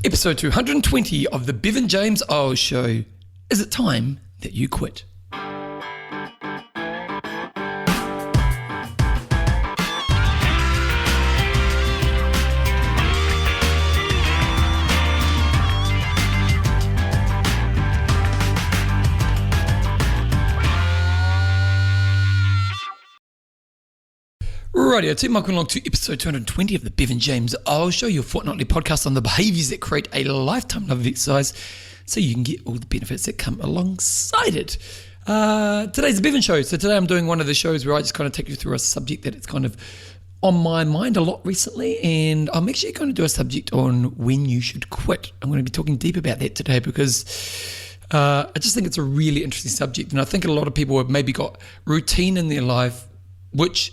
Episode 220 of the Bevan James Eyles Show. Is it time that you quit? Rightio, team, welcome along to episode 220 of the Bevan James Eyles Show, your fortnightly podcast on the behaviours that create a lifetime love of exercise so you can get all the benefits that come alongside it. Today's the Bevan Show, so today I'm doing one of the shows where I just kind of take you through a subject that it's kind of on my mind a lot recently, and I'm actually going to do a subject on when you should quit. I'm going to be talking deep about that today because I just think it's a really interesting subject, and I think a lot of people have maybe got routine in their life which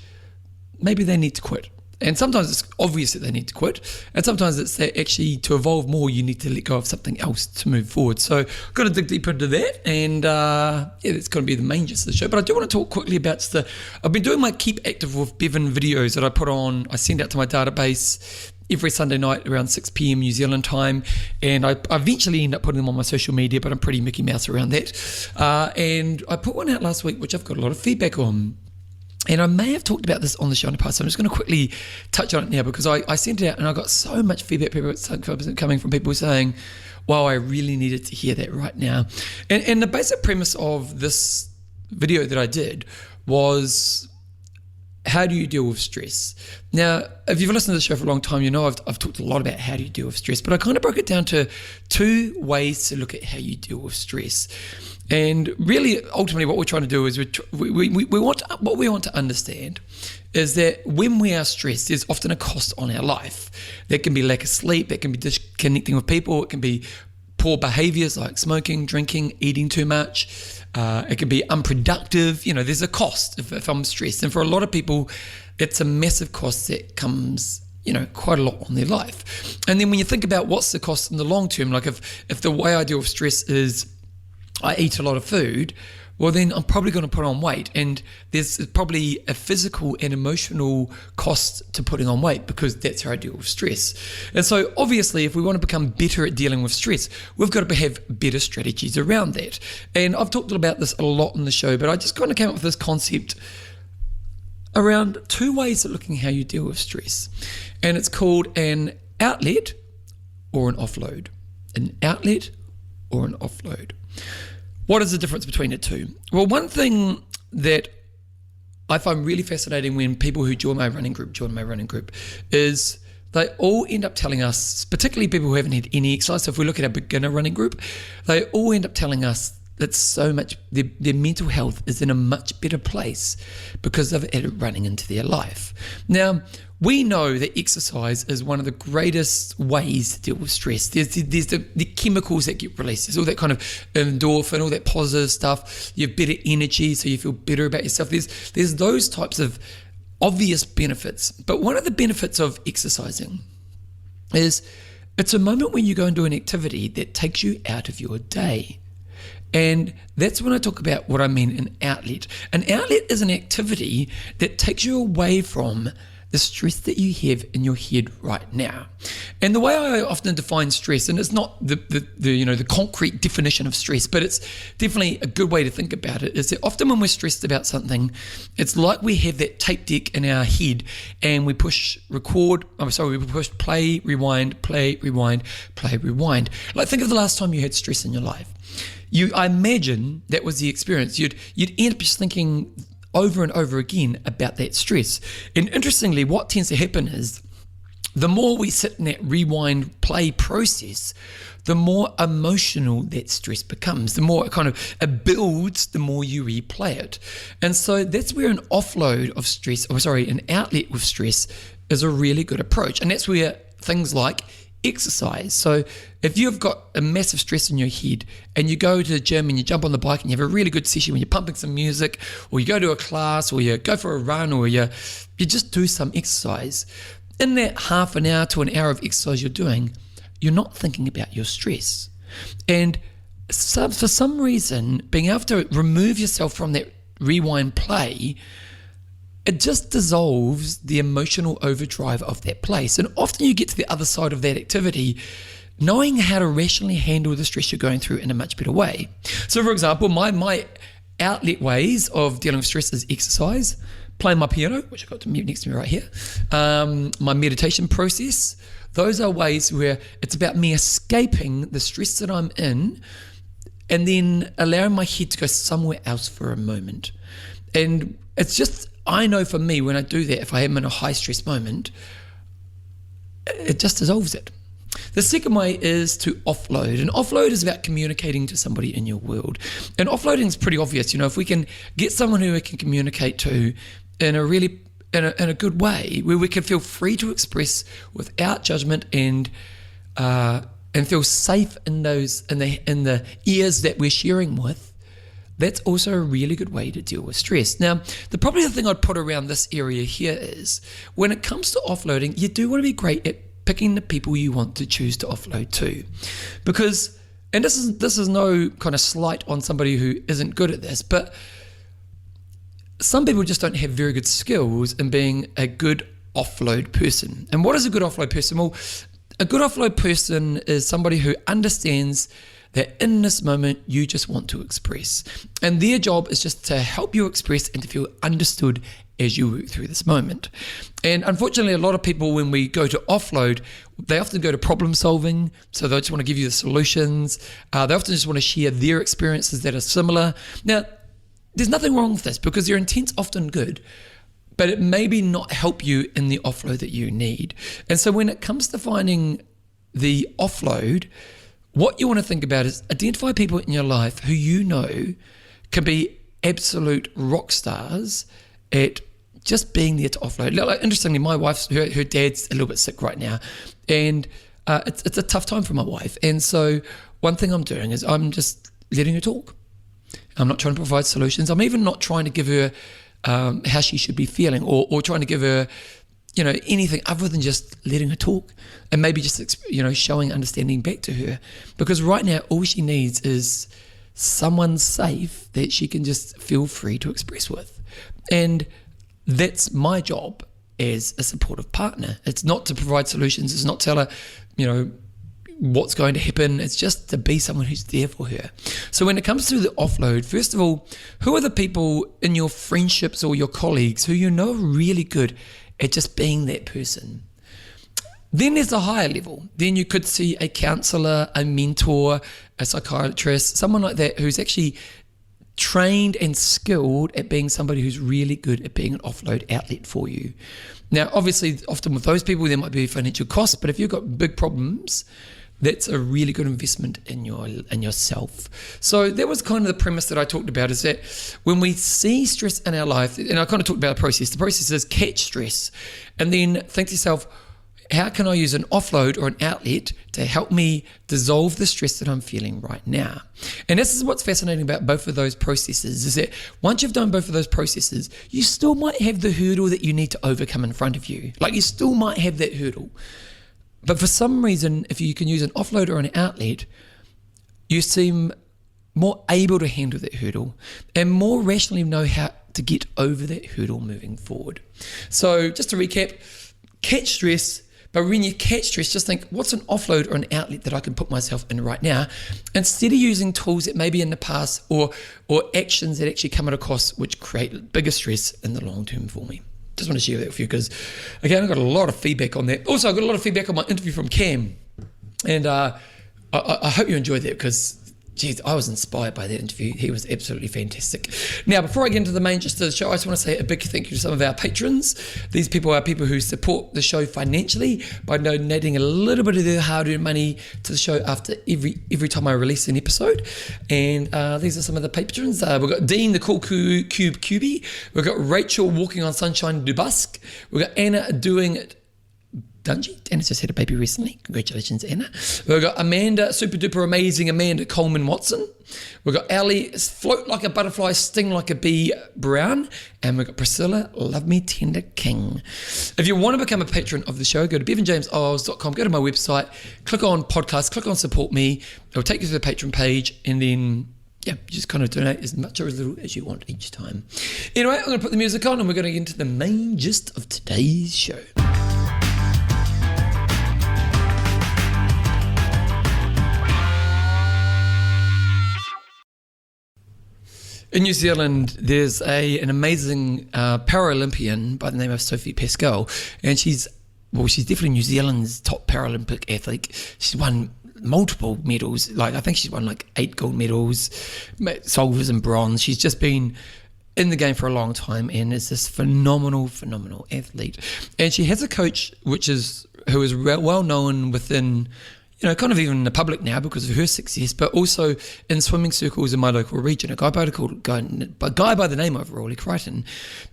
maybe they need to quit. And sometimes it's obvious that they need to quit. And sometimes it's that actually to evolve more, you need to let go of something else to move forward. So I've got to dig deeper into that. And that's going to be the main gist of the show. But I do want to talk quickly about I've been doing my Keep Active with Bevan videos that I send out to my database every Sunday night around 6 p.m. New Zealand time, and I eventually end up putting them on my social media, but I'm pretty Mickey Mouse around that. And I put one out last week, which I've got a lot of feedback on. And I may have talked about this on the show in the past, so I'm just going to quickly touch on it now because I sent it out and I got so much feedback coming from people saying, wow, I really needed to hear that right now. And the basic premise of this video that I did was, how do you deal with stress? Now, if you've listened to the show for a long time, you know I've talked a lot about how do you deal with stress, but I kind of broke it down to two ways to look at how you deal with stress. And really, ultimately, what we're trying to do is what we want to understand is that when we are stressed, there's often a cost on our life. That can be lack of sleep, that can be disconnecting with people, it can be poor behaviors like smoking, drinking, eating too much. It can be unproductive. You know, there's a cost if I'm stressed. And for a lot of people, it's a massive cost that comes, quite a lot on their life. And then when you think about what's the cost in the long term, like if the way I deal with stress is I eat a lot of food, well then I'm probably going to put on weight, and there's probably a physical and emotional cost to putting on weight because that's how I deal with stress. And so obviously if we want to become better at dealing with stress, we've got to have better strategies around that. And I've talked about this a lot on the show, but I just kind of came up with this concept around two ways of looking at how you deal with stress. And it's called an outlet or an offload. An outlet or an offload. What is the difference between the two? Well, one thing that I find really fascinating when people who join my running group is they all end up telling us, particularly people who haven't had any exercise, so if we look at our beginner running group, they all end up telling us that so much, their mental health is in a much better place because they've added running into their life. Now, we know that exercise is one of the greatest ways to deal with stress. There's the chemicals that get released. There's all that kind of endorphin, all that positive stuff. You have better energy, so you feel better about yourself. There's those types of obvious benefits. But one of the benefits of exercising is it's a moment when you go and do an activity that takes you out of your day. And that's when I talk about what I mean an outlet. An outlet is an activity that takes you away from the stress that you have in your head right now. And the way I often define stress, and it's not the concrete definition of stress, but it's definitely a good way to think about it, is that often when we're stressed about something, it's like we have that tape deck in our head and we push play, rewind, play, rewind, play, rewind. Like think of the last time you had stress in your life. I imagine that was the experience. You'd end up just thinking over and over again about that stress. And interestingly, what tends to happen is the more we sit in that rewind play process, the more emotional that stress becomes. The more it builds, the more you replay it. And so that's where an offload of stress, an outlet with stress is a really good approach. And that's where things like exercise. So if you've got a massive stress in your head and you go to the gym and you jump on the bike and you have a really good session when you're pumping some music, or you go to a class, or you go for a run, or you just do some exercise, in that half an hour to an hour of exercise you're doing, you're not thinking about your stress. And so for some reason, being able to remove yourself from that rewind play, it just dissolves the emotional overdrive of that place. And often you get to the other side of that activity knowing how to rationally handle the stress you're going through in a much better way. So, for example, my outlet ways of dealing with stress is exercise, playing my piano, which I've got to mute next to me right here, my meditation process. Those are ways where it's about me escaping the stress that I'm in and then allowing my head to go somewhere else for a moment. And it's just, I know for me, when I do that, if I am in a high stress moment, it just dissolves it. The second way is to offload. And offload is about communicating to somebody in your world. And offloading is pretty obvious. If we can get someone who we can communicate to in a really in a good way, where we can feel free to express without judgment and feel safe in the ears that we're sharing with, that's also a really good way to deal with stress. Now, probably the thing I'd put around this area here is, when it comes to offloading, you do want to be great at picking the people you want to choose to offload to. Because, and this is no kind of slight on somebody who isn't good at this, but some people just don't have very good skills in being a good offload person. And what is a good offload person? Well, a good offload person is somebody who understands that in this moment you just want to express. And their job is just to help you express and to feel understood as you work through this moment. And unfortunately, a lot of people, when we go to offload, they often go to problem solving. So they just want to give you the solutions. They often just want to share their experiences that are similar. Now, there's nothing wrong with this, because your intent's often good, but it maybe not help you in the offload that you need. And so when it comes to finding the offload, what you want to think about is identify people in your life who you know can be absolute rock stars at just being there to offload. Like, interestingly, my wife's, her dad's a little bit sick right now, and it's a tough time for my wife. And so one thing I'm doing is I'm just letting her talk. I'm not trying to provide solutions. I'm even not trying to give her how she should be feeling, or trying to give her, anything other than just letting her talk, and maybe just, showing understanding back to her. Because right now, all she needs is someone safe that she can just feel free to express with. And that's my job as a supportive partner. It's not to provide solutions. It's not to tell her, what's going to happen. It's just to be someone who's there for her. So when it comes to the offload, first of all, who are the people in your friendships or your colleagues who you know are really good at just being that person? Then there's a higher level. Then you could see a counselor, a mentor, a psychiatrist, someone like that who's actually trained and skilled at being somebody who's really good at being an offload outlet for you. Now, obviously, often with those people, there might be financial costs, but if you've got big problems, that's a really good investment in yourself. So that was kind of the premise that I talked about, is that when we see stress in our life, and I kind of talked about the process is catch stress, and then think to yourself, how can I use an offload or an outlet to help me dissolve the stress that I'm feeling right now? And this is what's fascinating about both of those processes, is that once you've done both of those processes, you still might have the hurdle that you need to overcome in front of you. Like, you still might have that hurdle. But for some reason, if you can use an offload or an outlet, you seem more able to handle that hurdle and more rationally know how to get over that hurdle moving forward. So just to recap, catch stress. But when you catch stress, just think, what's an offload or an outlet that I can put myself in right now, instead of using tools that maybe in the past or actions that actually come at a cost which create bigger stress in the long term for me. Just want to share that with you because, again, I got a lot of feedback on that. Also, I got a lot of feedback on my interview from Cam, and I hope you enjoyed that because, geez, I was inspired by that interview. He was absolutely fantastic. Now, before I get into the main gist of the show, I just want to say a big thank you to some of our patrons. These people are people who support the show financially by donating a little bit of their hard-earned money to the show after every time I release an episode. And these are some of the patrons. We've got Dean, the Cool Cube Cubie. We've got Rachel, Walking on Sunshine Dubusk. We've got Anna, Doing It Dungy. Anna's just had a baby recently. Congratulations, Anna. We've got Amanda, super duper amazing Amanda Coleman Watson. We've got Ali, Float Like a Butterfly, Sting Like a Bee Brown. And we've got Priscilla, Love Me Tender King. If you want to become a patron of the show, go to bevanjameseyles.com, go to my website, click on podcast, click on support me. It'll take you to the patron page, and then you just kind of donate as much or as little as you want each time. Anyway, I'm going to put the music on and we're going to get into the main gist of today's show. in New Zealand, there's an amazing Paralympian by the name of Sophie Pascal, and she's definitely New Zealand's top Paralympic athlete. She's won multiple medals. Like, I think she's won like 8 gold medals, silvers and bronze. She's just been in the game for a long time and is this phenomenal athlete. And she has a coach who is well known within, kind of even the public now because of her success, but also in swimming circles in my local region, a guy by the name of Rolly Crichton.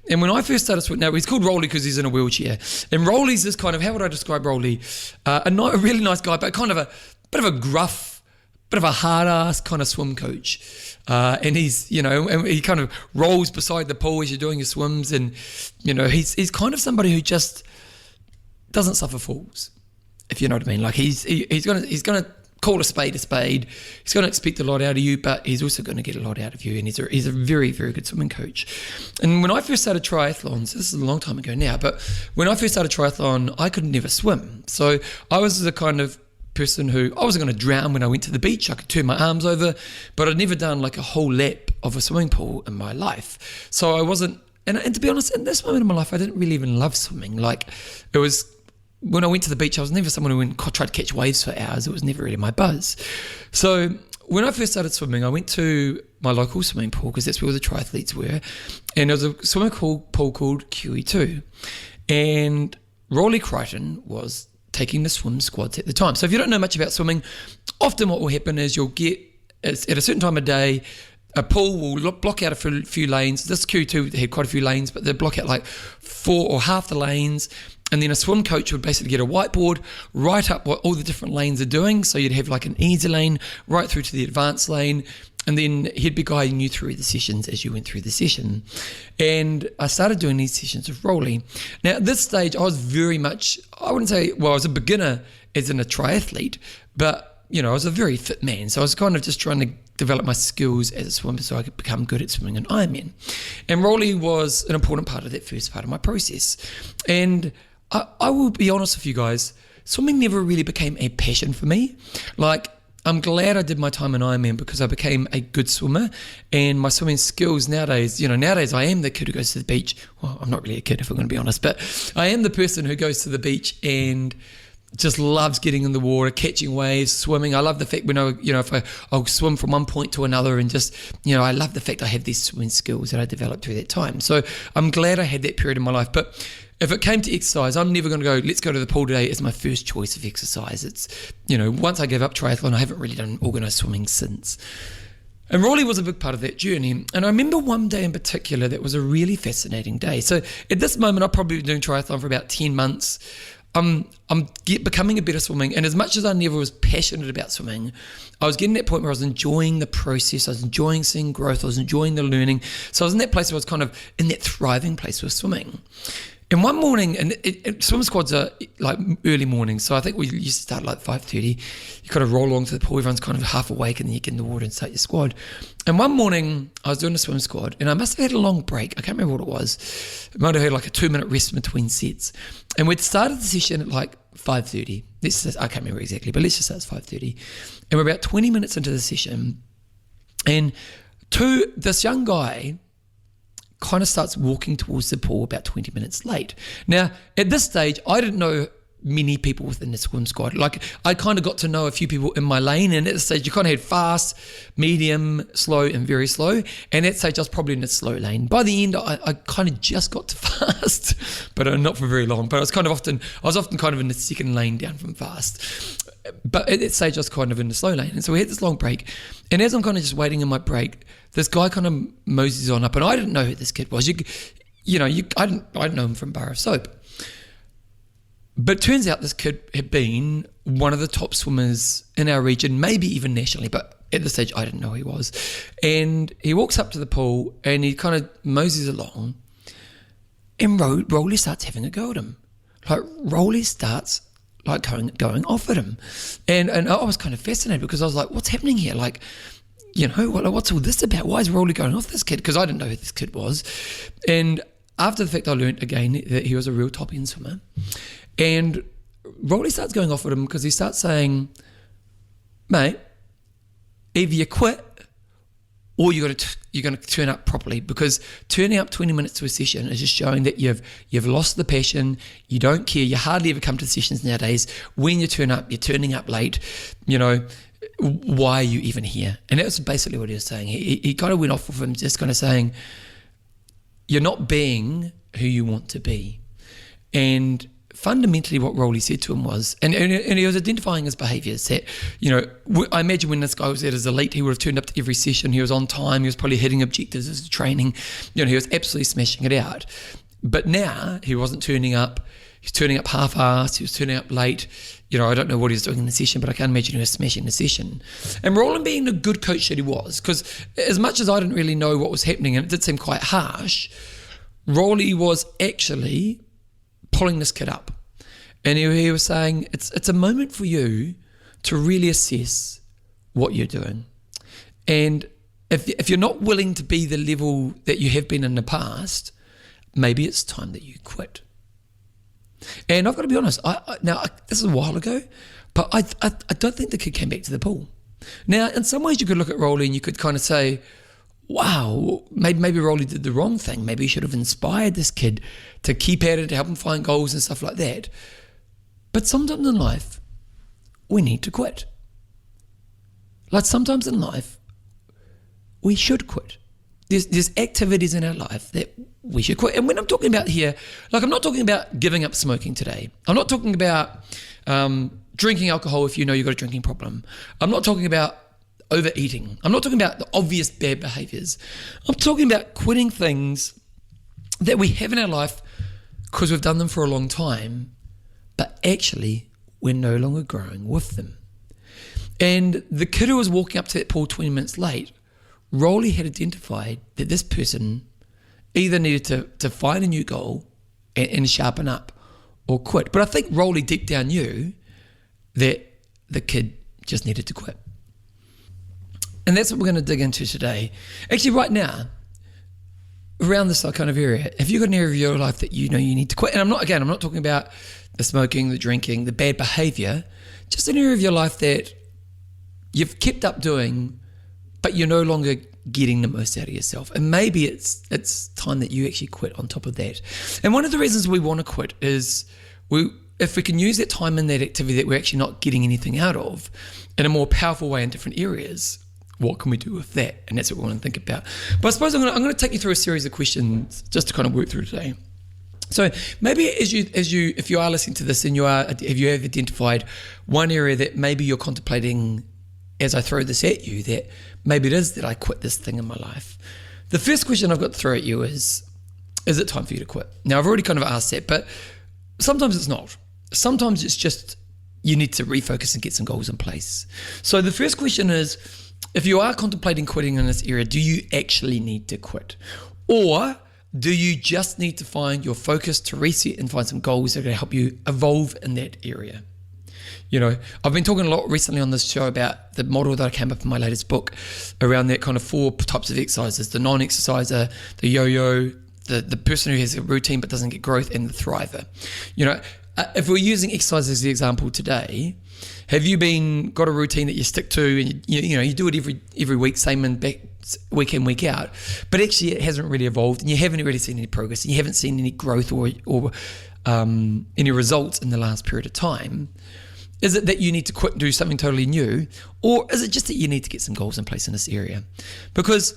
And when I first started swimming, now he's called Rolly because he's in a wheelchair. And Rolly's this kind of, how would I describe Rolly? A really nice guy, but kind of a bit of a gruff, bit of a hard-ass kind of swim coach. And he's, and he kind of rolls beside the pool as you're doing your swims. And, he's kind of somebody who just doesn't suffer fools, if you know what I mean. Like he's gonna call a spade a spade. He's gonna expect a lot out of you, but he's also gonna get a lot out of you. And he's a very, very good swimming coach. And when I first started triathlons, this is a long time ago now, but when I first started triathlon, I could never swim. So I was the kind of person who, I wasn't going to drown when I went to the beach. I could turn my arms over, but I'd never done like a whole lap of a swimming pool in my life. So I wasn't, and to be honest, in this moment in my life, I didn't really even love swimming. Like, it was, when I went to the beach, I was never someone who tried to catch waves for hours. It was never really my buzz. So when I first started swimming, I went to my local swimming pool because that's where all the triathletes were. And there was a swimming pool called QE2. And Rolly Crichton was taking the swim squads at the time. So if you don't know much about swimming, often what will happen is you'll get, at a certain time of day, a pool will block out a few lanes. This Q2 had quite a few lanes, but they'd block out like 4 or half the lanes. And then a swim coach would basically get a whiteboard, write up what all the different lanes are doing. So you'd have like an easy lane right through to the advanced lane. And then he'd be guiding you through the sessions as you went through the session. And I started doing these sessions with Rolly. Now, at this stage, I was very much, I wouldn't say, well, I was a beginner as in a triathlete, but, I was a very fit man. So I was kind of just trying to develop my skills as a swimmer so I could become good at swimming an Ironman. And Rolly was an important part of that first part of my process. And I will be honest with you guys, swimming never really became a passion for me. Like, I'm glad I did my time in Ironman because I became a good swimmer, and my swimming skills nowadays, nowadays I am the kid who goes to the beach. Well, I'm not really a kid if I'm going to be honest, but I am the person who goes to the beach and just loves getting in the water, catching waves, swimming. I love the fact when I'll swim from one point to another and just, I love the fact I have these swimming skills that I developed through that time. So I'm glad I had that period in my life. But if it came to exercise, I'm never going to go, let's go to the pool today as my first choice of exercise. It's, once I gave up triathlon, I haven't really done organised swimming since. And Rolly was a big part of that journey. And I remember one day in particular that was a really fascinating day. So at this moment, I've probably been doing triathlon for about 10 months. I'm becoming a better swimming, and as much as I never was passionate about swimming, I was getting to that point where I was enjoying the process, I was enjoying seeing growth, I was enjoying the learning. So I was in that place where I was kind of in that thriving place with swimming. And one morning, and swim squads are like early mornings, so I think we used to start at like 5:30. You kind of roll along to the pool, everyone's kind of half awake, and then you get in the water and start your squad. And one morning, I was doing a swim squad, and I must have had a long break. I can't remember what it was. I might have had like a 2-minute rest between sets. And we'd started the session at like 5:30. I can't remember exactly, but let's just say it's 5:30. And we're about 20 minutes into the session, and this young guy kind of starts walking towards the pool about 20 minutes late. Now, at this stage, I didn't know many people within the swim squad. Like, I kind of got to know a few people in my lane, and at this stage, you kind of had fast, medium, slow, and very slow. And at that stage, I was probably in the slow lane. By the end, I kind of just got to fast, but not for very long. But I was often kind of in the second lane down from fast. But at that stage, I was kind of in the slow lane. And so we had this long break. And as I'm kind of just waiting in my break, this guy kind of moseys on up. And I didn't know who this kid was. I didn't know him from Bar of Soap. But it turns out this kid had been one of the top swimmers in our region, maybe even nationally. But at this stage, I didn't know who he was. And he walks up to the pool and he kind of moseys along. And Rolly starts having a go at him. Like, Rolly starts like going off at him. And I was kind of fascinated because I was like, what's happening here? Like, what's all this about? Why is Rolly going off this kid? Because I didn't know who this kid was. And after the fact, I learned again that he was a real top end swimmer. And Rolly starts going off at him because he starts saying, mate, either you quit or you're going to turn up properly, because turning up 20 minutes to a session is just showing that you've lost the passion. You don't care. You hardly ever come to sessions nowadays. When you turn up, you're turning up late. Why are you even here? And that was basically what he was saying. He kind of went off with him, just kind of saying, you're not being who you want to be. And fundamentally what Rowley said to him was, and he was identifying his behaviours, that, I imagine when this guy was at his elite, he would have turned up to every session, he was on time, he was probably hitting objectives as a training, he was absolutely smashing it out. But now he wasn't turning up, he's turning up half-assed, he was turning up late, I don't know what he was doing in the session, but I can't imagine he was smashing the session. And Roland, being the good coach that he was, because as much as I didn't really know what was happening, and it did seem quite harsh, Rowley was actually pulling this kid up. And he was saying, it's a moment for you to really assess what you're doing. And if you're not willing to be the level that you have been in the past, maybe it's time that you quit. And I've got to be honest, this is a while ago, but I don't think the kid came back to the pool. Now, in some ways you could look at Rowley and you could kind of say, wow, maybe Rowley did the wrong thing. Maybe he should have inspired this kid to keep at it, to help him find goals and stuff like that. But sometimes in life, we need to quit. Like sometimes in life, we should quit. There's activities in our life that we should quit. And when I'm talking about here, I'm not talking about giving up smoking today. I'm not talking about drinking alcohol if you know you've got a drinking problem. I'm not talking about overeating. I'm not talking about the obvious bad behaviours. I'm talking about quitting things that we have in our life because we've done them for a long time, but actually we're no longer growing with them. And the kid who was walking up to that pool 20 minutes late, Rowley had identified that this person either needed to find a new goal and sharpen up, or quit. But I think Rowley deep down knew that the kid just needed to quit. And that's what we're going to dig into today. Actually, right now, around this kind of area, have you got an area of your life that you know you need to quit? And I'm not talking about the smoking, the drinking, the bad behaviour, just an area of your life that you've kept up doing, but you're no longer getting the most out of yourself. And maybe it's time that you actually quit on top of that. And one of the reasons we want to quit is if we can use that time in that activity that we're actually not getting anything out of in a more powerful way in different areas, what can we do with that? And that's what we want to think about. But I suppose I'm going to take you through a series of questions just to kind of work through today. So maybe if you are listening to this and if you have identified one area that maybe you're contemplating as I throw this at you, that maybe it is that I quit this thing in my life. The first question I've got to throw at you is it time for you to quit? Now, I've already kind of asked that, but sometimes it's not. Sometimes it's just you need to refocus and get some goals in place. So the first question is, if you are contemplating quitting in this area, do you actually need to quit? Or do you just need to find your focus to reset and find some goals that are going to help you evolve in that area? I've been talking a lot recently on this show about the model that I came up in my latest book around that kind of 4 types of exercises: the non-exerciser, the yo-yo, the person who has a routine but doesn't get growth, and the thriver. If we're using exercise as the example today, have you got a routine that you stick to and you do it every week, same and back, week in, week out, but actually it hasn't really evolved and you haven't really seen any progress and you haven't seen any growth or any results in the last period of time? Is it that you need to quit and do something totally new, or is it just that you need to get some goals in place in this area? Because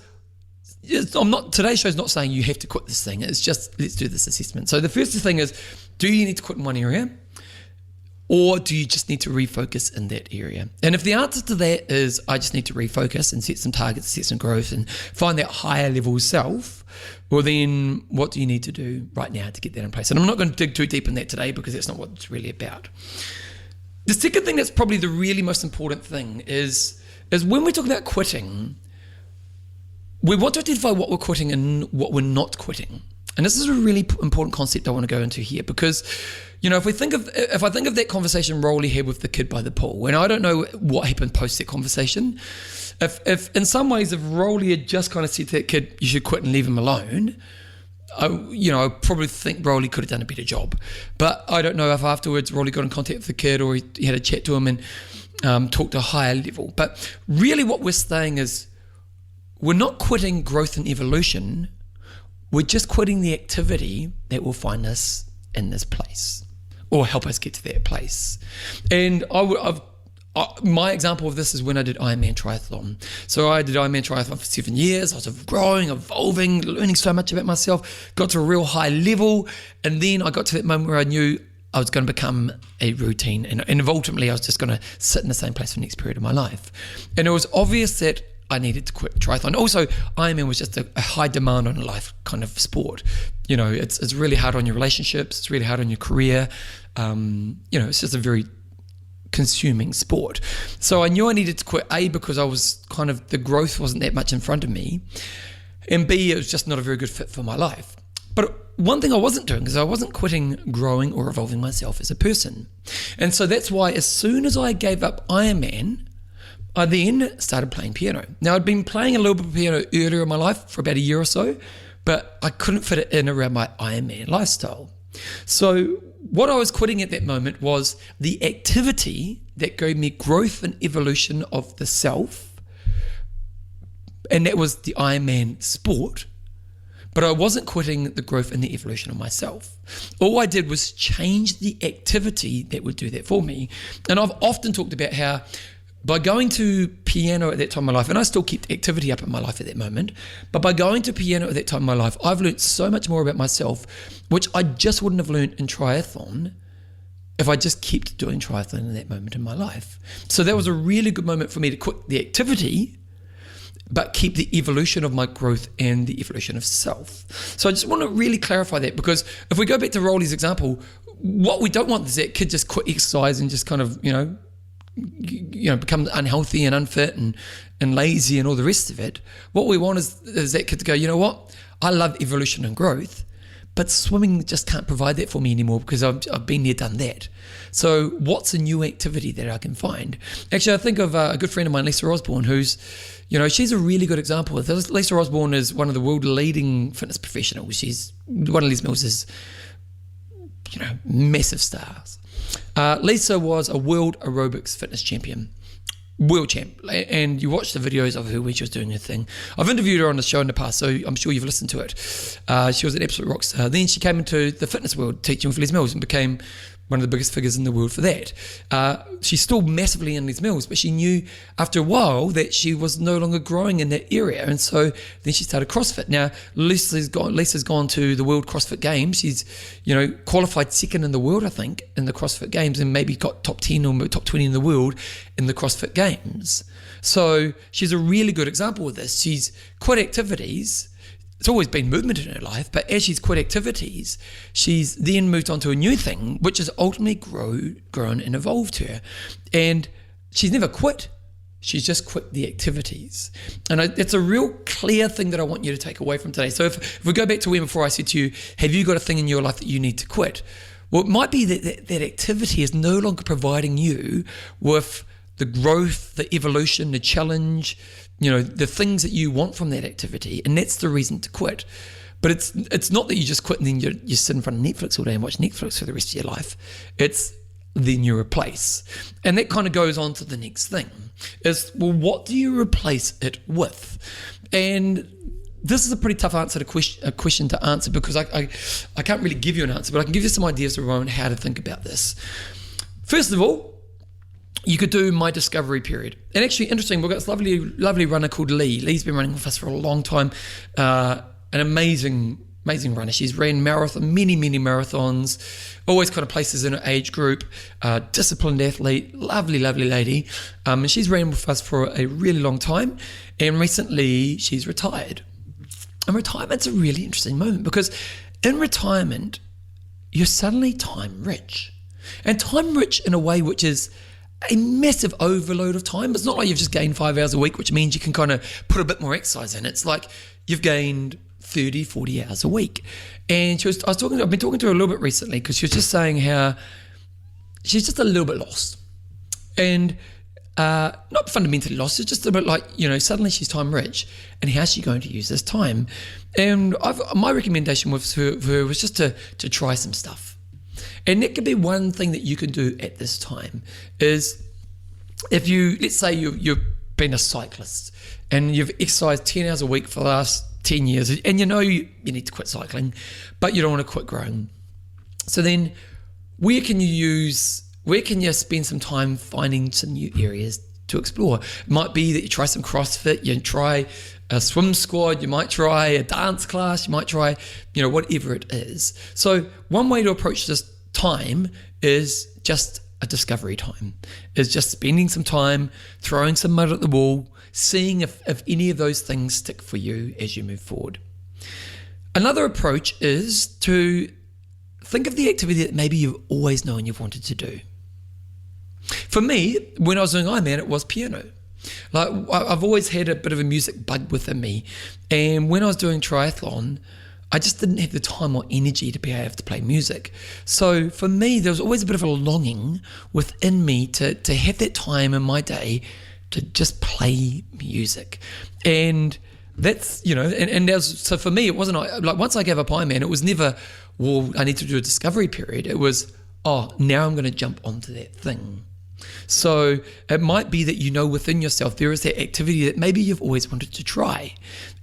today's show is not saying you have to quit this thing. It's just, let's do this assessment. So the first thing is, do you need to quit in one area, or do you just need to refocus in that area? And if the answer to that is, I just need to refocus and set some targets, set some growth and find that higher level self, well then what do you need to do right now to get that in place? And I'm not going to dig too deep in that today because that's not what it's really about. The second thing that's probably the really most important thing is when we talk about quitting, we want to identify what we're quitting and what we're not quitting. And this is a really important concept I want to go into here because, if I think of that conversation Rowley had with the kid by the pool, and I don't know what happened post that conversation, if in some ways if Rowley had just kind of said to that kid, you should quit and leave him alone, I probably think Rowley could have done a better job. But I don't know if afterwards Rowley got in contact with the kid or he had a chat to him and talked to a higher level. But really what we're saying is we're not quitting growth and evolution. We're just quitting the activity that will find us in this place or help us get to that place. And my example of this is when I did Ironman Triathlon. So I did Ironman Triathlon for 7 years. I was growing, evolving, learning so much about myself, got to a real high level. And then I got to that moment where I knew I was going to become a routine. And ultimately, I was just going to sit in the same place for the next period of my life. And it was obvious that I needed to quit triathlon. Also, Ironman was just a high demand on life kind of sport. You know, it's really hard on your relationships. It's really hard on your career. It's just a very consuming sport. So I knew I needed to quit, A, because I was the growth wasn't that much in front of me. And B, it was just not a very good fit for my life. But one thing I wasn't doing is I wasn't quitting growing or evolving myself as a person. And so that's why as soon as I gave up Ironman, I then started playing piano. Now, I'd been playing a little bit of piano earlier in my life for about a year or so, but I couldn't fit it in around my Ironman lifestyle. So what I was quitting at that moment was the activity that gave me growth and evolution of the self, and that was the Ironman sport. But I wasn't quitting the growth and the evolution of myself. All I did was change the activity that would do that for me. And I've often talked about how by going to piano at that time in my life, and I still keep activity up in my life at that moment, but by going to piano at that time in my life, I've learned so much more about myself, which I just wouldn't have learned in triathlon if I just kept doing triathlon in that moment in my life. So that was a really good moment for me to quit the activity, but keep the evolution of my growth and the evolution of self. So I just want to really clarify that, because if we go back to Rolly's example, what we don't want is that kid just quit exercise and just become unhealthy and unfit and lazy and all the rest of it. What we want is that kid to go, you know what? I love evolution and growth, but swimming just can't provide that for me anymore because I've been there, done that. So what's a new activity that I can find? Actually, I think of a good friend of mine, Lisa Osborne, who's, she's a really good example. Lisa Osborne is one of the world leading fitness professionals. She's one of Les Mills' massive stars. Lisa was a world aerobics fitness champion, world champ, and you watch the videos of her when she was doing her thing. I've interviewed her on the show in the past, so I'm sure you've listened to it. She was an absolute rock star. Then she came into the fitness world teaching with Les Mills and became one of the biggest figures in the world for that. She's still massively in Les Mills, but she knew after a while that she was no longer growing in that area, and so then she started CrossFit. Now Lisa's gone to the World CrossFit Games. She's qualified second in the world, I think, in the CrossFit Games, and maybe got top 10 or top 20 in the world in the CrossFit Games. So she's a really good example of this. She's quit activities. It's always been movement in her life, but as she's quit activities, she's then moved on to a new thing, which has ultimately grown and evolved her. And she's never quit. She's just quit the activities. And it's a real clear thing that I want you to take away from today. So if we go back to when before I said to you, have you got a thing in your life that you need to quit? Well, it might be that activity is no longer providing you with the growth, the evolution, the challenge, the things that you want from that activity, and that's the reason to quit. But it's not that you just quit and then you sit in front of Netflix all day and watch Netflix for the rest of your life. It's then you replace. And that kind of goes on to the next thing is, well, what do you replace it with? And this is a pretty tough question to answer, because I can't really give you an answer, but I can give you some ideas around how to think about this. First of all, you could do my discovery period. And actually, interesting, we've got this lovely runner called Lee. Lee's been running with us for a long time. An amazing runner. She's ran many marathons, always kind of places in her age group, disciplined athlete, lovely lady. And she's ran with us for a really long time. And recently, she's retired. And retirement's a really interesting moment, because in retirement, you're suddenly time rich. And time rich in a way which is a massive overload of time. It's not like you've just gained 5 hours a week, which means you can kind of put a bit more exercise in. It's like you've gained 30, 40 hours a week. And I've been talking to her a little bit recently, because she was just saying how she's just a little bit lost. And not fundamentally lost, it's just a bit like, suddenly she's time rich, and how's she going to use this time? And my recommendation for her was just to try some stuff. And that could be one thing that you can do at this time is, if let's say you're been a cyclist and you've exercised 10 hours a week for the last 10 years and you know you need to quit cycling, but you don't want to quit growing. So then where can you spend some time finding some new areas to explore? It might be that you try some CrossFit, you try a swim squad, you might try a dance class, you might try, whatever it is. So one way to approach this time is just a discovery time, is just spending some time, throwing some mud at the wall, seeing if any of those things stick for you as you move forward. Another approach is to think of the activity that maybe you've always known you've wanted to do. For me, when I was doing Ironman, it was piano. Like I've always had a bit of a music bug within me, and when I was doing triathlon, I just didn't have the time or energy to be able to play music. So for me, there was always a bit of a longing within me to have that time in my day to just play music. And that's, so for me, it wasn't like once I gave up Ironman, it was never, well, I need to do a discovery period. It was, now I'm going to jump onto that thing. So it might be that within yourself there is that activity that maybe you've always wanted to try.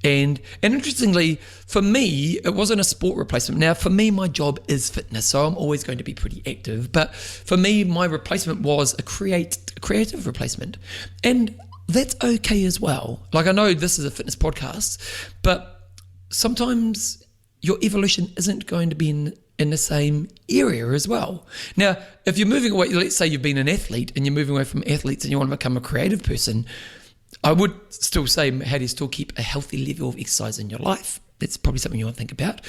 And interestingly, for me, it wasn't a sport replacement. Now, for me, my job is fitness, so I'm always going to be pretty active. But for me, my replacement was a creative replacement. And that's okay as well. Like, I know this is a fitness podcast, but sometimes your evolution isn't going to be in the same area as well. Now, if you're moving away, let's say you've been an athlete and you're moving away from athletes and you want to become a creative person, I would still say, how do you still keep a healthy level of exercise in your life? That's probably something you want to think about.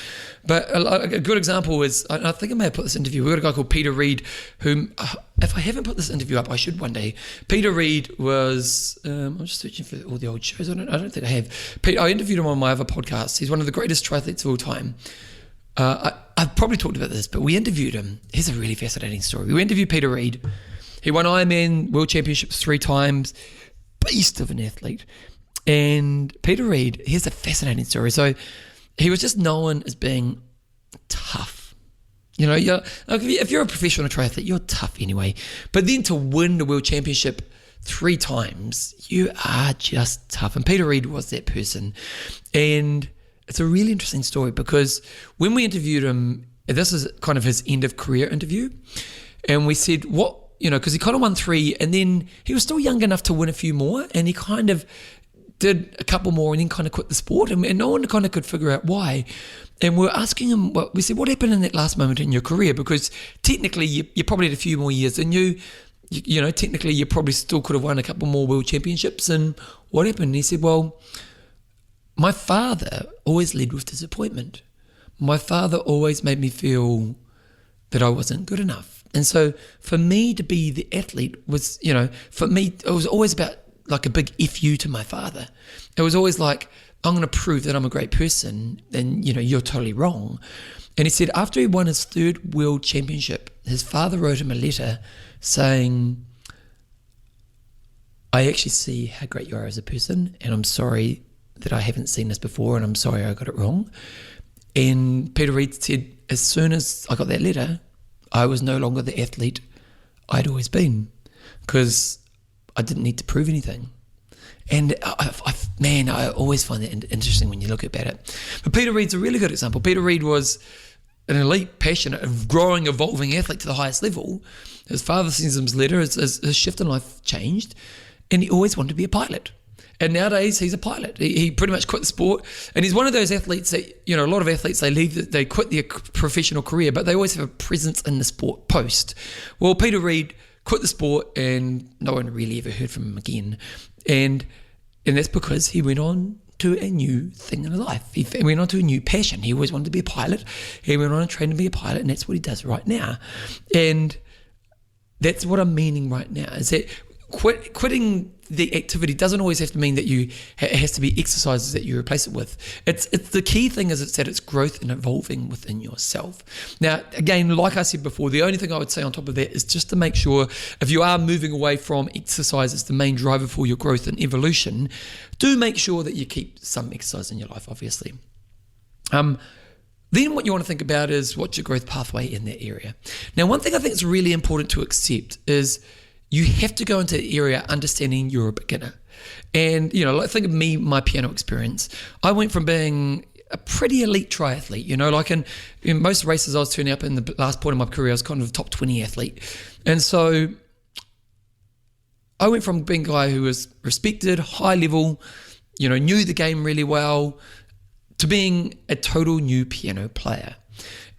But a good example is, I think I may have put this interview, we've got a guy called Peter Reid, who, if I haven't put this interview up, I should one day. Peter Reid was, I'm just searching for all the old shows, I don't think I have. I interviewed him on my other podcast. He's one of the greatest triathletes of all time. I've probably talked about this, but we interviewed him. Here's a really fascinating story. We interviewed Peter Reid. He won Ironman World Championships 3 times, beast of an athlete. And Peter Reid, here's a fascinating story. So he was just known as being tough. If you're a professional triathlete, you're tough anyway. But then to win the World Championship 3 times, you are just tough. And Peter Reid was that person. And it's a really interesting story because when we interviewed him, this is kind of his end of career interview. And we said, because he kind of won 3 and then he was still young enough to win a few more. And he kind of did a couple more and then kind of quit the sport. And no one kind of could figure out why. And we were asking him, we said, what happened in that last moment in your career? Because technically you probably had a few more years than technically you probably still could have won a couple more world championships. And what happened? And he said, well, my father always led with disappointment. My father always made me feel that I wasn't good enough. And so for me to be the athlete was, for me, it was always about like a big F you to my father. It was always like, I'm going to prove that I'm a great person and, you're totally wrong. And he said after he won his 3rd world championship, his father wrote him a letter saying, I actually see how great you are as a person and I'm sorry that I haven't seen this before and I'm sorry I got it wrong. And Peter Reid said, as soon as I got that letter, I was no longer the athlete I'd always been because I didn't need to prove anything. And I always find that interesting when you look about it. But Peter Reid's a really good example. Peter Reid was an elite, passionate, growing, evolving athlete to the highest level. His father sends him his letter, his shift in life changed, and he always wanted to be a pilot. And nowadays he's a pilot. He pretty much quit the sport, and he's one of those athletes that a lot of athletes they quit their professional career, but they always have a presence in the sport post. Well, Peter Reid quit the sport, and no one really ever heard from him again, and that's because he went on to a new thing in his life. He went on to a new passion. He always wanted to be a pilot. He went on and trained to be a pilot, and that's what he does right now. And that's what I'm meaning right now is that quitting the activity doesn't always have to mean that it has to be exercises that you replace it with. It's the key thing is that it's growth and evolving within yourself. Now, again, like I said before, the only thing I would say on top of that is just to make sure if you are moving away from exercise as the main driver for your growth and evolution, do make sure that you keep some exercise in your life, obviously. Then what you want to think about is what's your growth pathway in that area. Now, one thing I think is really important to accept is you have to go into the area understanding you're a beginner. And, like think of me, my piano experience. I went from being a pretty elite triathlete, like in most races I was turning up in the last point of my career, I was kind of a top 20 athlete. And so I went from being a guy who was respected, high level, knew the game really well, to being a total new piano player.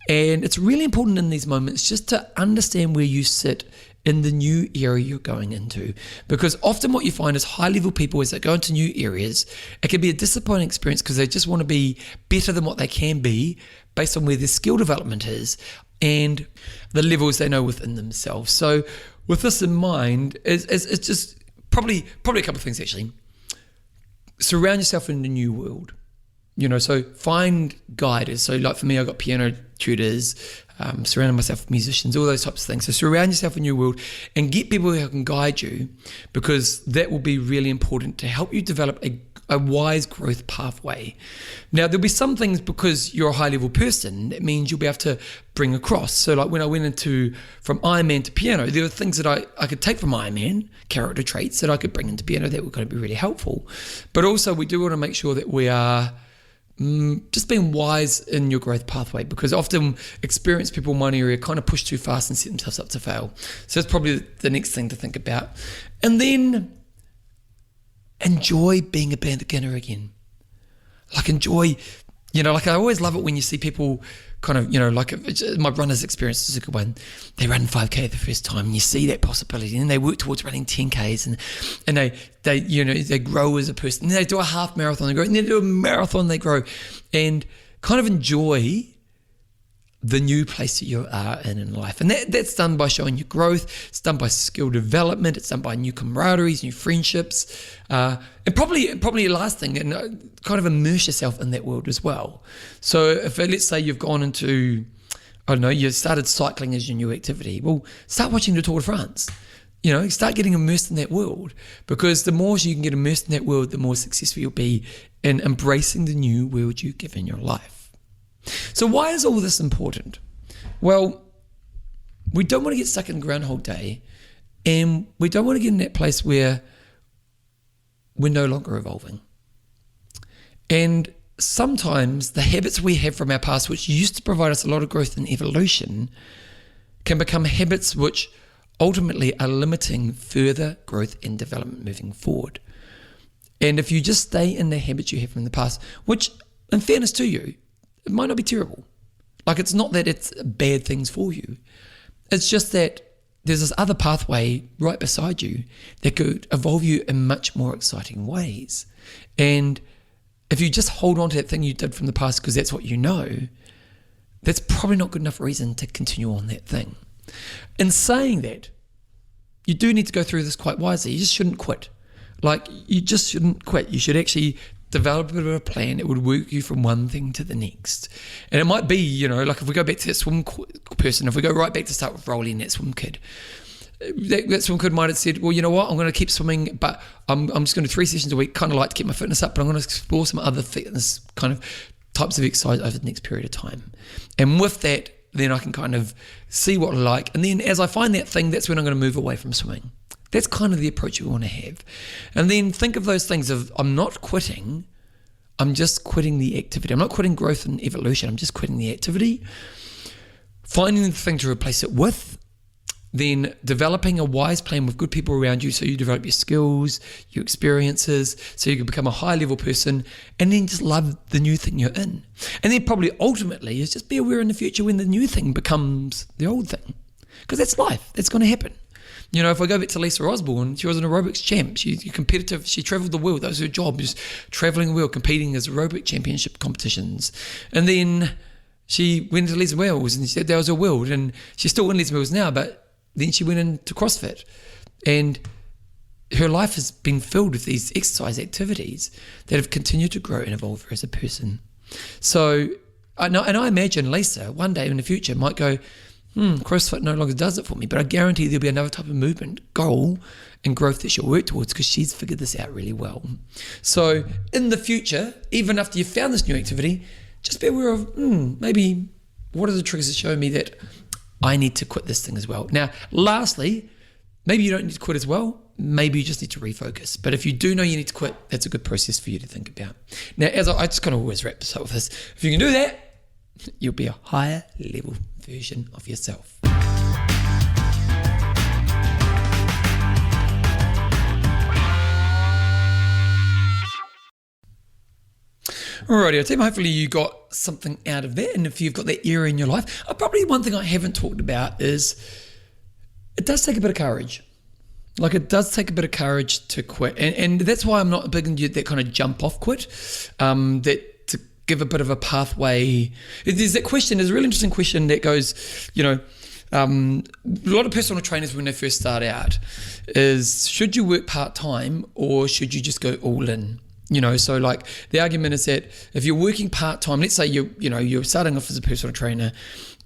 And it's really important in these moments just to understand where you sit in the new area you're going into. Because often what you find is high-level people, as they go into new areas, it can be a disappointing experience because they just want to be better than what they can be based on where their skill development is and the levels they know within themselves. So with this in mind, it's just probably a couple of things actually. Surround yourself in the new world. So find guiders. So like for me, I got piano tutors, surrounding myself with musicians, all those types of things. So surround yourself in your world and get people who can guide you, because that will be really important to help you develop a wise growth pathway. Now, there'll be some things, because you're a high level person, that means you'll be able to bring across. So like when I went from Ironman to piano, there were things that I could take from Ironman, character traits that I could bring into piano that were going to be really helpful. But also we do want to make sure that we are just being wise in your growth pathway, because often experienced people in one area kind of push too fast and set themselves up to fail. So that's probably the next thing to think about. And then enjoy being a beginner again. Like enjoy, like I always love it when you see people kind of, like my runner's experience is a good one. They run 5K the first time and you see that possibility, and they work towards running 10Ks and they grow as a person. And they do a half marathon, they grow, and then they do a marathon, they grow, and kind of enjoy the new place that you are in life. And that's done by showing your growth. It's done by skill development. It's done by new camaraderies, new friendships, and probably the last thing, and kind of immerse yourself in that world as well. So if let's say you've gone into, I don't know, you started cycling as your new activity, well, start watching the Tour de France. Start getting immersed in that world, because the more you can get immersed in that world, the more successful you'll be in embracing the new world you give in your life. So why is all this important? Well, we don't want to get stuck in Groundhog Day, and we don't want to get in that place where we're no longer evolving. And sometimes the habits we have from our past, which used to provide us a lot of growth and evolution, can become habits which ultimately are limiting further growth and development moving forward. And if you just stay in the habits you have from the past, which in fairness to you, it might not be terrible. Like, it's not that it's bad things for you. It's just that there's this other pathway right beside you that could evolve you in much more exciting ways. And if you just hold on to that thing you did from the past because that's what you know, that's probably not good enough reason to continue on that thing. In saying that, you do need to go through this quite wisely. You just shouldn't quit. Like, you just shouldn't quit. You should actually develop a bit of a plan that would work you from one thing to the next. And it might be, like if we go back to that swim person, if we go right back to start with Rolly and that swim kid, that swim kid might have said, well, you know what, I'm going to keep swimming, but I'm just going to do 3 sessions a week, kind of like to keep my fitness up, but I'm going to explore some other fitness kind of types of exercise over the next period of time. And with that, then I can kind of see what I like. And then as I find that thing, that's when I'm going to move away from swimming. That's kind of the approach you want to have. And then think of those things of, I'm not quitting, I'm just quitting the activity. I'm not quitting growth and evolution, I'm just quitting the activity. Finding the thing to replace it with, then developing a wise plan with good people around you so you develop your skills, your experiences, so you can become a high level person, and then just love the new thing you're in. And then probably ultimately is just be aware in the future when the new thing becomes the old thing. Because that's life, that's going to happen. If I go back to Lisa Osborne, she was an aerobics champ. She's competitive. She travelled the world. That was her job, just travelling the world, competing as aerobic championship competitions. And then she went into Les Mills, and she said that was her world. And she's still in Les Mills now, but then she went into CrossFit. And her life has been filled with these exercise activities that have continued to grow and evolve her as a person. So, I imagine Lisa one day in the future might go, CrossFit no longer does it for me, but I guarantee there'll be another type of movement, goal, and growth that she'll work towards because she's figured this out really well. So in the future, even after you've found this new activity, just be aware of maybe what are the triggers that show me that I need to quit this thing as well. Now, lastly, Maybe you don't need to quit as well. Maybe you just need to refocus. But if you do know you need to quit, that's a good process for you to think about. Now, as I just kind of always wrap this up with this, if you can do that, you'll be a higher level version of yourself. Alrighty, team. Hopefully you got something out of that, and if you've got that area in your life, probably one thing I haven't talked about is it does take a bit of courage. Like it does take a bit of courage to quit, and that's why I'm not big into that kind of jump off quit. That to give a bit of a pathway. There's that question. There's a really interesting question that goes, a lot of personal trainers when they first start out is should you work part time or should you just go all in? So like the argument is that if you're working part-time, let's say you're starting off as a personal trainer,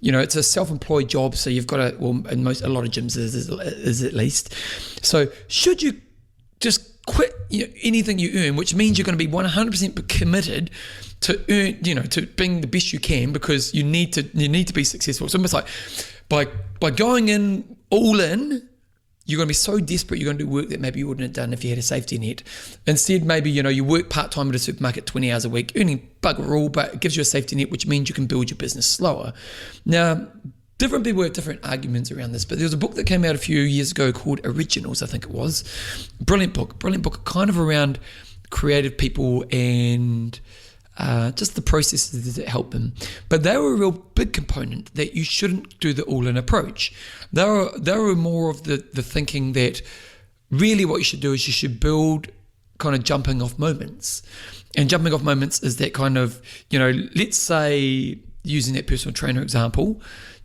it's a self-employed job. So you've got a lot of gyms is at least. So should you just quit anything you earn, which means you're going to be 100% committed to earn, to being the best you can because you need to be successful. It's almost like by going in all in, you're going to be so desperate you're going to do work that maybe you wouldn't have done if you had a safety net. Instead, maybe, you work part-time at a supermarket 20 hours a week, earning bugger all, but it gives you a safety net, which means you can build your business slower. Now, different people have different arguments around this, but there was a book that came out a few years ago called Originals, I think it was. Brilliant book, kind of around creative people and just the processes that help them. But they were a real big component that you shouldn't do the all-in approach. They were more of the thinking that really what you should do is you should build kind of jumping off moments. And jumping off moments is that kind of, let's say using that personal trainer example,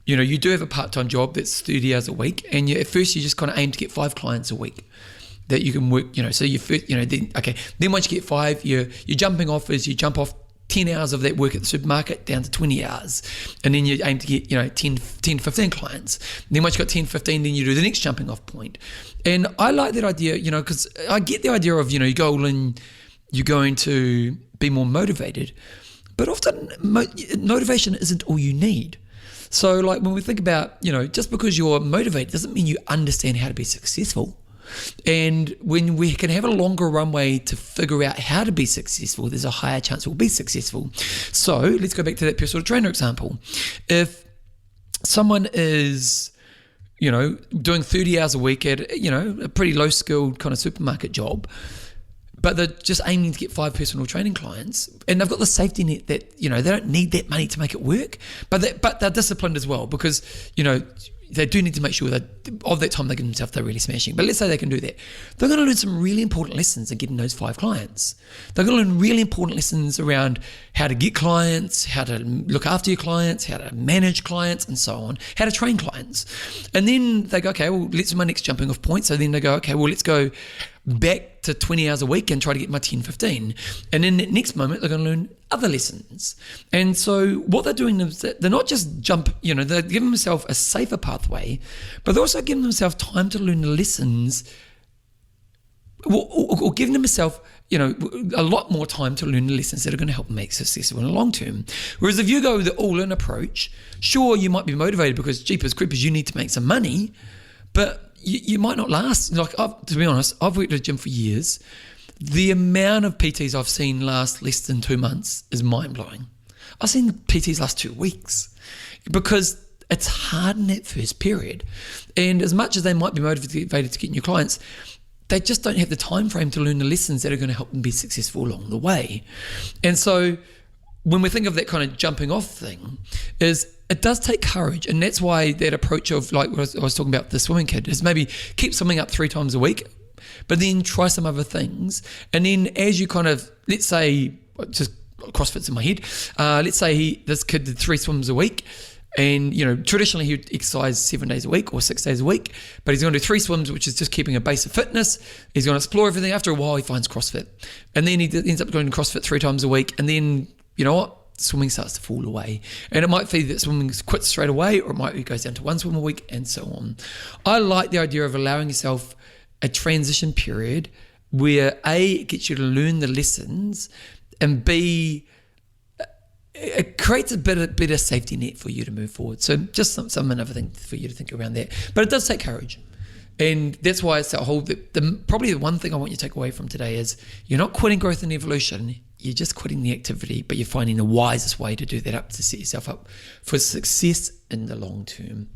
you do have a part-time job that's 30 hours a week, and at first you just kind of aim to get 5 clients a week that you can work, so you first, then once you get 5, you're jumping off as you jump off 10 hours of that work at the supermarket down to 20 hours. And then you aim to get, 10, 15 clients. And then once you've got 10, 15, then you do the next jumping off point. And I like that idea, because I get the idea of, you go all in, you're going to be more motivated. But often motivation isn't all you need. So like when we think about, just because you're motivated doesn't mean you understand how to be successful. And when we can have a longer runway to figure out how to be successful, there's a higher chance we'll be successful. So let's go back to that personal trainer example. If someone is, doing 30 hours a week at, a pretty low skilled kind of supermarket job, but they're just aiming to get 5 personal training clients, and they've got the safety net that, they don't need that money to make it work, but they're disciplined as well because, they do need to make sure that of that time they give themselves, they're really smashing. But let's say they can do that. They're going to learn some really important lessons in getting those 5 clients. They're going to learn really important lessons around how to get clients, how to look after your clients, how to manage clients, and so on, how to train clients. And then they go, okay, well, let's do my next jumping off point. So then they go, okay, well, let's go back to 20 hours a week and try to get my 10, 15. And in that next moment, they're going to learn other lessons. And so what they're doing is that they're not just they're giving themselves a safer pathway, but they're also giving themselves time to learn the lessons, or giving themselves, a lot more time to learn the lessons that are going to help them make successful in the long term. Whereas if you go with the all-in approach, sure, you might be motivated because jeepers creepers, you need to make some money, but you might not last. Like, to be honest, I've worked at a gym for years. The amount of PTs I've seen last less than 2 months is mind-blowing. I've seen PTs last 2 weeks because it's hard in that first period. And as much as they might be motivated to get new clients, they just don't have the time frame to learn the lessons that are going to help them be successful along the way. And so when we think of that kind of jumping off thing, is it does take courage. And that's why that approach of, like what I was talking about, the swimming kid, is maybe keep swimming up 3 times a week, but then try some other things. And then as you kind of, let's say, just CrossFit's in my head, let's say this kid did 3 swims a week, and traditionally he would exercise 7 days a week or 6 days a week, but he's going to do 3 swims, which is just keeping a base of fitness. He's going to explore everything. After a while he finds CrossFit, and then he ends up going to CrossFit 3 times a week, and then you know what, swimming starts to fall away. And it might be that swimming quits straight away, or it might be goes down to 1 swim a week, and so on. I like the idea of allowing yourself a transition period where A, it gets you to learn the lessons, and B, it creates a better safety net for you to move forward. So just some another thing for you to think around that. But it does take courage. And that's why it's that whole, probably the one thing I want you to take away from today is you're not quitting growth and evolution, you're just quitting the activity, but you're finding the wisest way to do that up to set yourself up for success in the long term.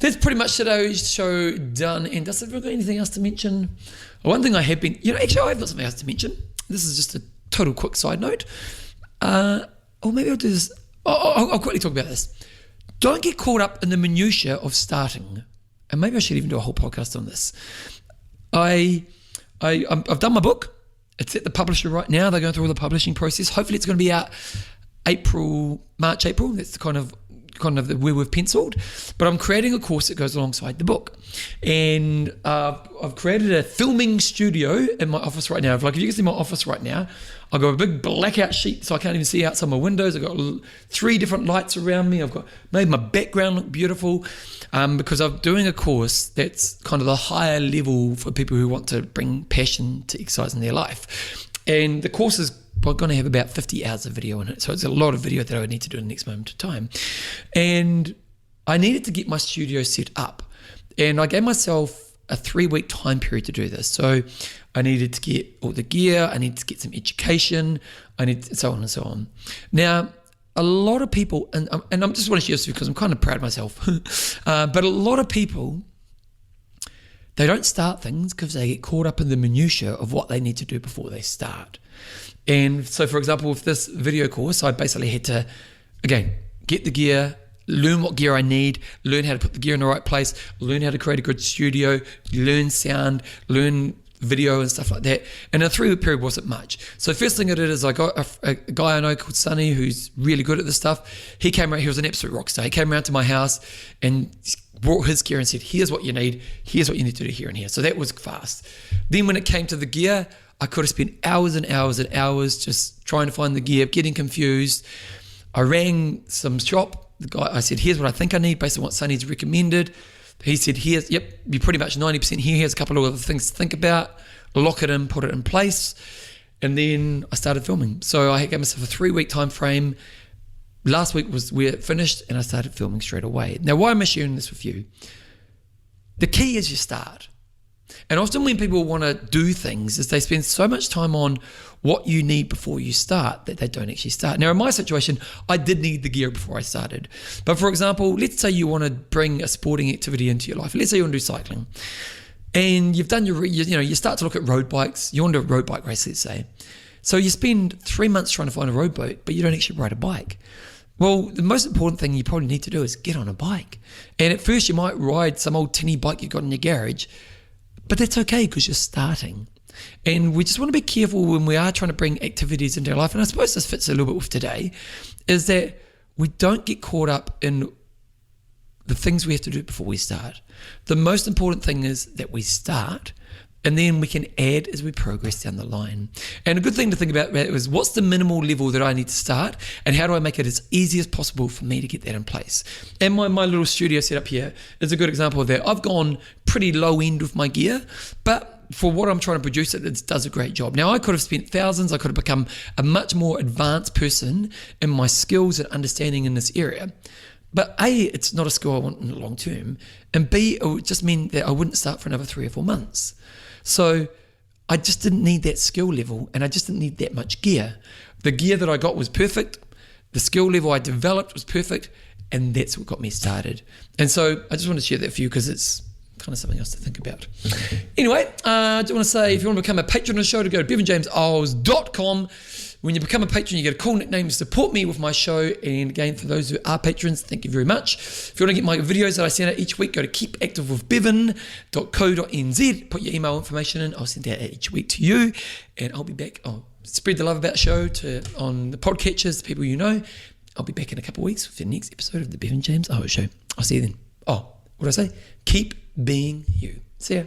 That's pretty much today's show done. And does everyone got anything else to mention? One thing I have been, actually I have got something else to mention. This is just a total quick side note. Or maybe I'll do this. I'll quickly talk about this. Don't get caught up in the minutia of starting. And maybe I should even do a whole podcast on this. I've done my book. It's at the publisher right now. They're going through all the publishing process. Hopefully it's going to be out March, April. That's kind of where we've penciled. But I'm creating a course that goes alongside the book. And I've created a filming studio in my office right now. If you can see my office right now, I've got a big blackout sheet so I can't even see outside my windows. I've got 3 different lights around me. I've made my background look beautiful because I'm doing a course that's kind of the higher level for people who want to bring passion to exercise in their life. And the course is going to have about 50 hours of video in it. So it's a lot of video that I would need to do in the next moment of time. And I needed to get my studio set up. And I gave myself a 3-week time period to do this. So I needed to get all the gear, I needed to get some education, I need so on and so on. Now, a lot of people, and I just want to share this because I'm kind of proud of myself, but a lot of people, they don't start things because they get caught up in the minutia of what they need to do before they start. And so, for example, with this video course, I basically had to, again, get the gear, learn what gear I need, learn how to put the gear in the right place, learn how to create a good studio, learn sound, learn video and stuff like that. And a 3-week period wasn't much. So first thing I did is I got a guy I know called Sonny who's really good at this stuff. He came around, he was an absolute rock star. He came around to my house and brought his gear and said, here's what you need, here's what you need to do here and here. So that was fast. Then when it came to the gear, I could have spent hours and hours and hours just trying to find the gear, getting confused. I rang some shop. The guy, I said, here's what I think I need based on what Sonny's recommended. He said, you're pretty much 90% here. Here's a couple of other things to think about. Lock it in, put it in place. And then I started filming. So I gave myself a 3-week time frame. Last week was where it finished and I started filming straight away. Now, why am I sharing this with you? The key is you start. And often when people want to do things is they spend so much time on what you need before you start that they don't actually start. Now, in my situation, I did need the gear before I started. But for example, let's say you want to bring a sporting activity into your life. Let's say you want to do cycling. And you've done you start to look at road bikes. You want to do a road bike race, let's say. So you spend 3 months trying to find a road bike, but you don't actually ride a bike. Well, the most important thing you probably need to do is get on a bike. And at first you might ride some old tinny bike you got in your garage, but that's okay because you're starting. And we just want to be careful when we are trying to bring activities into our life. And I suppose this fits a little bit with today, is that we don't get caught up in the things we have to do before we start. The most important thing is that we start, and then we can add as we progress down the line. And a good thing to think about is what's the minimal level that I need to start, and how do I make it as easy as possible for me to get that in place? And my little studio setup here is a good example of that. I've gone pretty low end with my gear, but for what I'm trying to produce, it does a great job. Now, I could have spent thousands. I could have become a much more advanced person in my skills and understanding in this area. But A, it's not a skill I want in the long term. And B, it would just mean that I wouldn't start for another 3 or 4 months. So I just didn't need that skill level, and I just didn't need that much gear. The gear that I got was perfect. The skill level I developed was perfect, and that's what got me started. And so I just want to share that with you because it's kind of something else to think about. Anyway, I just want to say if you want to become a patron of the show, to go to bevanjameseyles.com. When you become a patron, you get a cool nickname to support me with my show. And again, for those who are patrons, thank you very much. If you want to get my videos that I send out each week, go to keepactivewithbevan.co.nz. Put your email information in. I'll send that out each week to you. And I'll be back. I'll spread the love about the show on the podcatchers, the people you know. I'll be back in a couple of weeks with the next episode of the Bevan James Eyles Show. I'll see you then. Oh, what did I say? Keep being you. See ya.